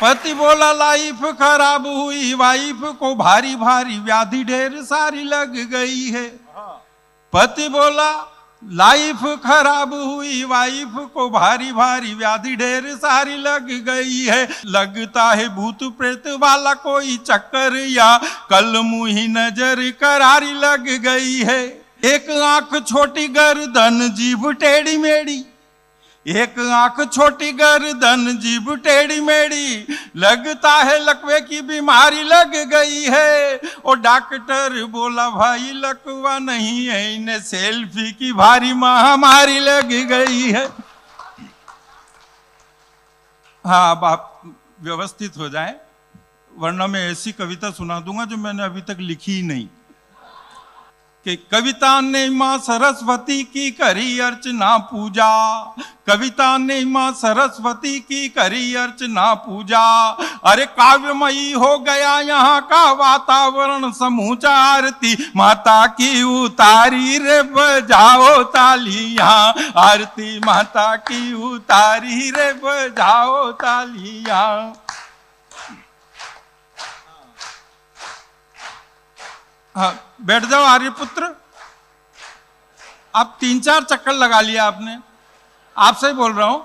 पति बोला लाइफ खराब हुई, वाइफ को भारी भारी व्याधि ढेर सारी लग गई है। पति बोला लाइफ खराब हुई, वाइफ को भारी भारी व्याधि ढेर सारी लग गई है। लगता है भूत प्रेत वाला कोई चक्कर, या कल मुही नजर करारी लग गई है। एक आंख छोटी गर्दन जीभ टेढ़ी मेढ़ी, एक आंख छोटी गर्दन जीभ टेढ़ी मेढ़ी, लगता है लकवे की बीमारी लग गई है। और डॉक्टर बोला भाई लकवा नहीं है, इन्हें सेल्फी की भारी महामारी लग गई है। हाँ, अब आप व्यवस्थित हो जाएं, वरना मैं ऐसी कविता सुना दूंगा जो मैंने अभी तक लिखी ही नहीं। कि कविता ने माँ सरस्वती की करी अर्चना पूजा, कविता ने माँ सरस्वती की करी अर्चना पूजा। अरे काव्यमयी हो गया यहाँ का वातावरण समूचा, आरती माता की उतारी रे बजाओ तालियां, आरती माता की उतारी रे बजाओ तालियां। हाँ, बैठ जाओ आर्यपुत्र। आप 3-4 चक्कर लगा लिया आपने, आपसे ही बोल रहा हूं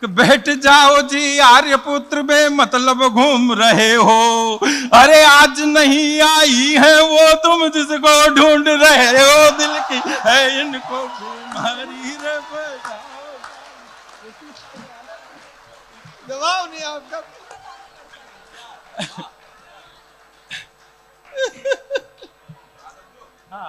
कि बैठ जाओ जी आर्यपुत्र, बेमतलब घूम रहे हो। अरे आज नहीं आई है वो तुम जिसको ढूंढ रहे हो, दिल की है इनको बीमारी रे बजाओ। जवाब नहीं आपका।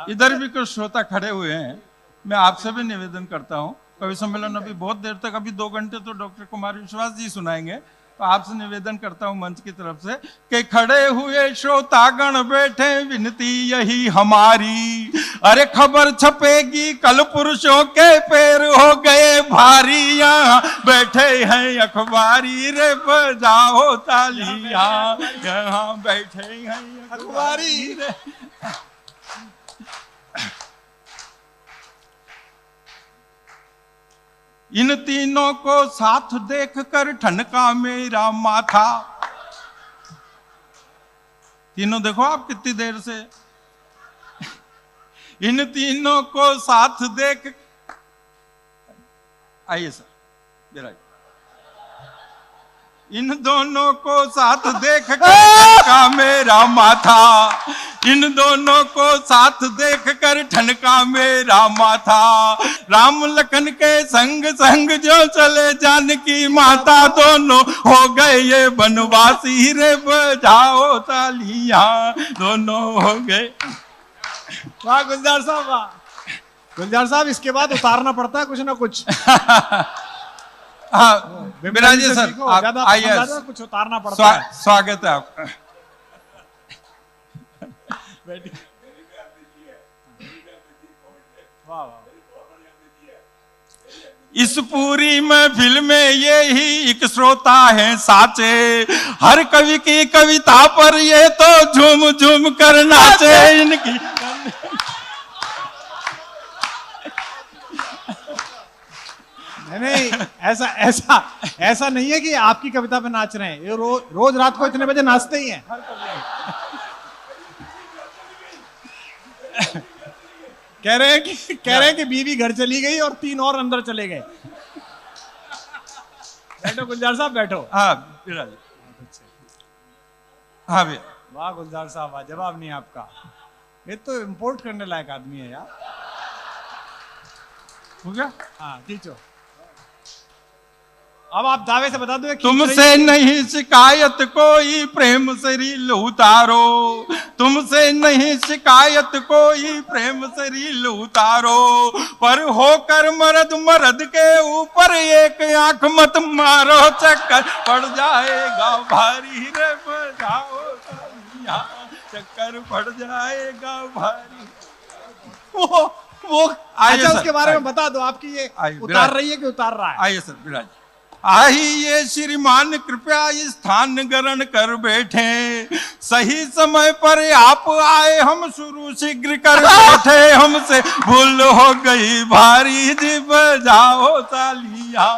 इधर भी कुछ श्रोता खड़े हुए हैं, मैं आपसे भी निवेदन करता हूं। कवि सम्मेलन अभी बहुत देर तक, अभी 2 घंटे तो डॉक्टर कुमार विश्वास जी सुनाएंगे, तो आपसे निवेदन करता हूं मंच की तरफ से कि खड़े हुए श्रोतागण बैठे विनती यही हमारी। अरे खबर छपेगी कल पुरुषों के पैर हो गए भारी, यहाँ बैठे हैं अखबारी रे बजाओ तालियां, यहाँ बैठे हैं अखबारी रे। इन तीनों को साथ देखकर ठनका मेरा माथा। तीनों देखो आप कितनी देर से। इन तीनों को साथ देख, आइए सर बिराज। इन दोनों को साथ देख कर ठनका मेरा माथा, इन दोनों को साथ देख कर ठनका मेरा माथा। राम लखन के संग संग जो चले जानकी माता, दोनों हो गए ये बनवासी रे बजाओ तालियां, दोनों हो गए। वाह गुलजार साहब, वाह गुलजार साहब, इसके बाद उतारना पड़ता है कुछ ना कुछ। हाँ बिराजिए सर, आइए, कुछ उतारना पड़ता है। स्वागत है आपका। इस पूरी महफिल में ये ही एक श्रोता है साचे, हर कवि की कविता पर ये तो झूम झूम कर नाचे। इनकी नहीं, ऐसा नहीं है कि आपकी कविता पे नाच रहे हैं, ये रोज रात को इतने बजे नाचते ही हैं। कह रहे हैं कि बीवी घर चली गई और 3 और अंदर चले गए। बैठो गुलजार साहब, बैठो। हाँ हाँ भैया। वाह गुलजार साहब, वाह, जवाब नहीं आपका। ये तो इंपोर्ट करने लायक आदमी है यार। हो गया? हाँ खींचो। अब आप दावे से बता दो। तुमसे नहीं शिकायत कोई प्रेम से रील उतारो, तुमसे नहीं शिकायत कोई प्रेम से रील उतारो, पर होकर मर्द मर्द के ऊपर एक आंख मत मारो, चक्कर पड़ जाएगा भारी रे बजाओ तालियां, चक्कर पड़ जाएगा भारी। वो अच्छा, उसके बारे में बता दो। आपकी ये उतार रही है कि उतार रहा है? आइए सर विराज। आइए श्रीमान कृपया स्थान ग्रहण कर बैठे, सही समय पर आप आए, हम शुरू शीघ्र कर बैठे, हमसे भूल हो गई भारी जी बजाओ तालियां,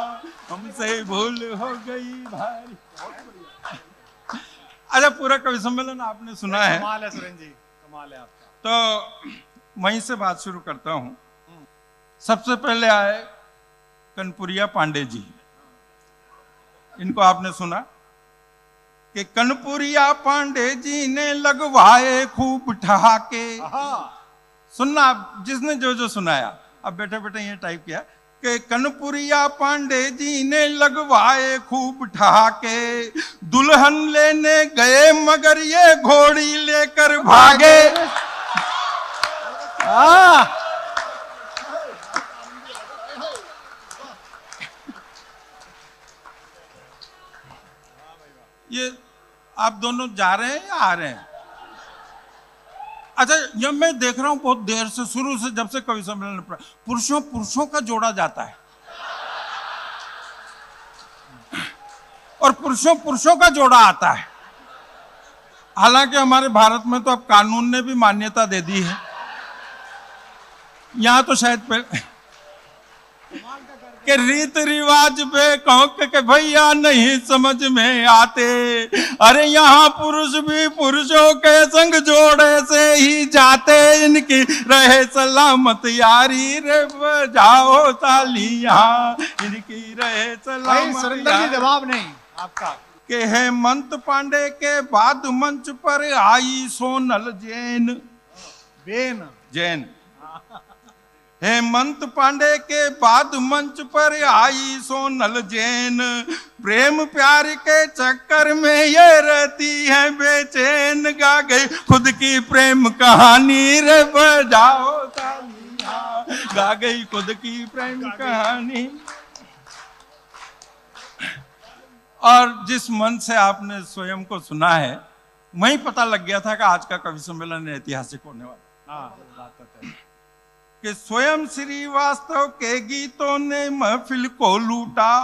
हमसे भूल हो गई भारी। अच्छा, पूरा कवि सम्मेलन आपने सुना है। कमाल है सुरेंद्र जी, कमाल है आपका। तो वहीं से बात शुरू करता हूं। सबसे पहले आए कनपुरिया पांडे जी। इनको आपने सुना कि कनपुरिया पांडे जी ने लगवाए खूब ठहाके। सुनना आप, जिसने जो जो सुनाया। अब बैठे बैठे ये टाइप किया कि कनपुरिया पांडे जी ने लगवाए खूब ठहाके, दुल्हन लेने गए मगर ये घोड़ी लेकर भागे। ये आप दोनों जा रहे हैं या आ रहे हैं? अच्छा, जब मैं देख रहा हूं बहुत देर से, शुरू से, जब से कवि सम्मेलन पुरुषों का जोड़ा जाता है और पुरुषों का जोड़ा आता है। हालांकि हमारे भारत में तो अब कानून ने भी मान्यता दे दी है। यहां तो शायद के रीत रिवाज पे कहो के भैया नहीं समझ में आते। अरे यहाँ पुरुष भी पुरुषों के संग जोड़े से ही जाते, इनकी रहे सलामत यारी रे बजाओ तालियां, इनकी रहे सलामत यारी। जवाब नहीं आपका। के हेमंत पांडे के बाद मंच पर आई सोनल जैन। हेमंत पांडे के बाद मंच पर आई सोनल जैन, प्रेम प्यार के चक्कर में ये रहती है बेचैन, गा गई खुद की प्रेम कहानी रे बजाओ तालियां, गा गई खुद की प्रेम कहानी। और जिस मन से आपने स्वयं को सुना है, वहीं पता लग गया था कि आज का कवि सम्मेलन ऐतिहासिक होने वाला। कि स्वयं श्रीवास्तव के गीतों ने महफिल को लूटा,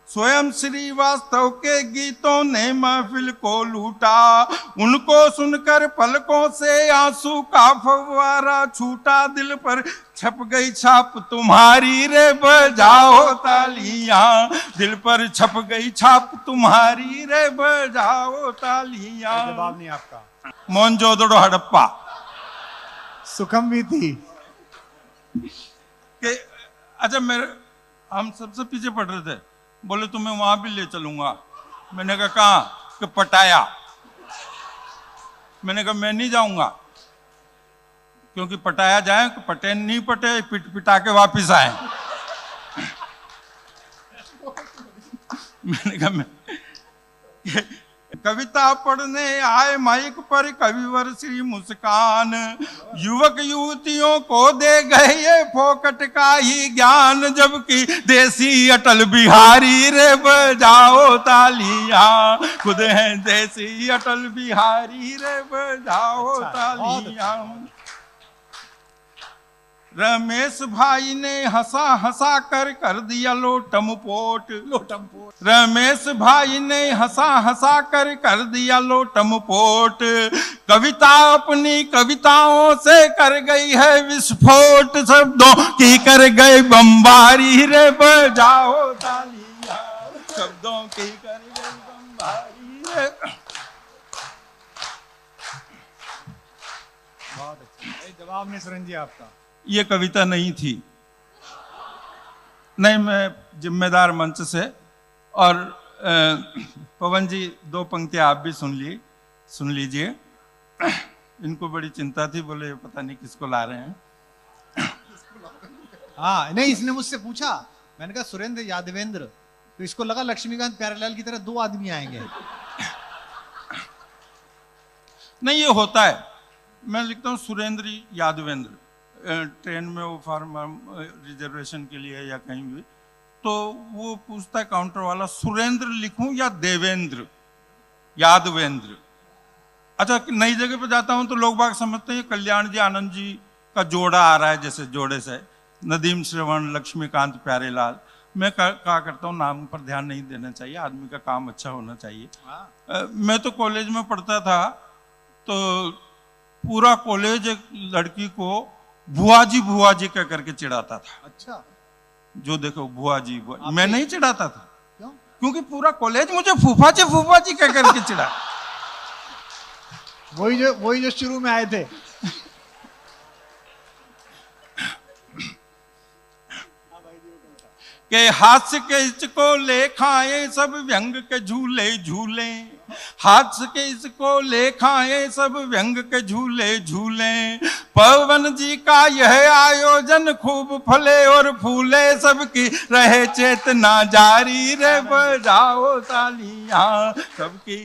स्वयं श्रीवास्तव के गीतों ने महफिल को लूटा, उनको सुनकर पलकों से आंसू का फव्वारा छूटा, दिल पर छप गई छाप तुम्हारी रे बजाओ तालियां, दिल पर छप गई छाप तुम्हारी रे बजाओ तालियां। जवाब नहीं आपका। मोहनजोदड़ो हड़प्पा। सुखम भी थी कि अच्छा, हम सबसे पीछे पड़ रहे थे, बोले तुम्हें वहां भी ले चलूंगा। मैंने कहा कहाँ? कि पटाया। मैंने कहा मैं नहीं जाऊंगा, क्योंकि पटाया जाए, पटे नहीं पटे, पिटा के वापिस आए। मैंने कहा कविता पढ़ने आए माइक पर कविवर श्री मुस्कान, युवक युवतियों को दे गए ये फोकट का ही ज्ञान, जबकि देसी अटल बिहारी रे बजाओ तालियां, खुद हैं देसी अटल बिहारी रे बजाओ तालियां। रमेश भाई ने हंसा हंसा कर दिया लोटमपोट। रमेश भाई ने हंसा कर दिया लोटमपोट, कविता अपनी कविताओं से कर गई है विस्फोट, शब्दों की कर गए बमबारी रे बजाओ तालियां, शब्दों की कर गई बमबारी रे। बहुत अच्छा। जवाब नहीं सुरेंद्र जी आपका। ये कविता नहीं थी। नहीं, मैं जिम्मेदार मंच से। और पवन जी, दो पंक्तियां आप भी सुन लीजिए। इनको बड़ी चिंता थी, बोले पता नहीं किसको ला रहे हैं। हाँ, नहीं, इसने मुझसे पूछा, मैंने कहा सुरेंद्र यादवेंद्र, तो इसको लगा लक्ष्मीकांत प्यारेलाल की तरह दो आदमी आएंगे। नहीं, ये होता है। मैं लिखता हूँ सुरेंद्र यादवेंद्र, ट्रेन में वो फॉर्म रिजर्वेशन के लिए या कहीं भी, तो वो पूछता है काउंटर वाला सुरेंद्र लिखूं या देवेंद्र यादवेंद्र। अच्छा, नई जगह पे जाता हूं तो लोग बाग समझते हैं कल्याण जी आनंद जी का जोड़ा आ रहा है, जैसे जोड़े से नदीम श्रवण लक्ष्मीकांत प्यारेलाल। मैं कहा करता हूँ नाम पर ध्यान नहीं देना चाहिए, आदमी का काम अच्छा होना चाहिए। मैं तो कॉलेज में पढ़ता था तो पूरा कॉलेज एक लड़की को बुआ जी कह करके चिढ़ाता था। अच्छा, जो देखो बुआ जी मैं नहीं चिढ़ाता था। क्यों? क्योंकि पूरा कॉलेज मुझे फूफा जी कह करके चिढ़ा। वही जो शुरू में आए थे। के हास्य के इसको ले खाए सब व्यंग के झूले झूले, हास्य के इसको ले खाए सब व्यंग के झूले झूले। पवन जी का यह आयोजन खूब फले और फूले, सबकी रहे चेतना जारी रे, बजाओ तालियां सबकी।